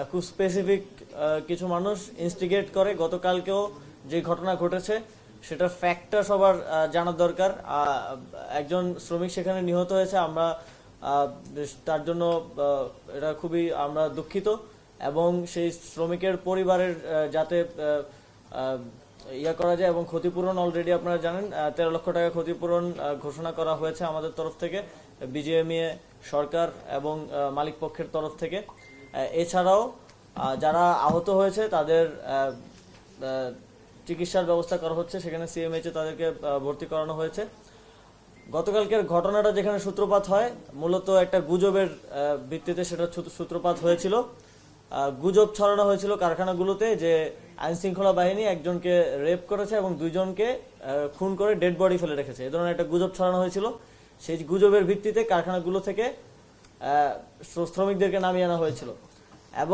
খুব স্পেসিফিক কিছু মানুষ ইনস্টিগেট করে। গতকালকেও যে ঘটনা ঘটেছে সেটার ফ্যাক্টটা সবার জানার দরকার। একজন শ্রমিক সেখানে নিহত হয়েছে, আমরা তার জন্য এটা খুবই আমরা দুঃখিত, এবং সেই শ্রমিকের পরিবারের যাতে ইয়া করা যায়, এবং ক্ষতিপূরণ অলরেডি আপনারা জানেন 13 লক্ষ টাকা ক্ষতিপূরণ ঘোষণা করা হয়েছে আমাদের তরফ থেকে, বিজিএমইএ, সরকার এবং মালিক পক্ষের তরফ থেকে। এছাড়াও যারা আহত হয়েছে তাদের চিকিৎসার ব্যবস্থা করা হচ্ছে, সেখানে সিএমএইচে তাদেরকে ভর্তি করানো হয়েছে। গতকালকের ঘটনাটা যেখানে সূত্রপাত হয় মূলত একটা গুজবের ভিত্তিতে সেটা সূত্রপাত হয়েছিল। গুজব ছড়ানো হয়েছিল কারখানাগুলোতে যে আইন শৃঙ্খলা বাহিনী একজনকে রেপ করেছে এবং 2 জনকে খুন করে ডেড বডি ফেলে রেখেছে, এই ধরনের একটা গুজব ছড়ানো হয়েছিল। সেই গুজবের ভিত্তিতে কারখানাগুলো থেকে শ্রমিকদেরকে নামিয়ে আনা হয়েছিল।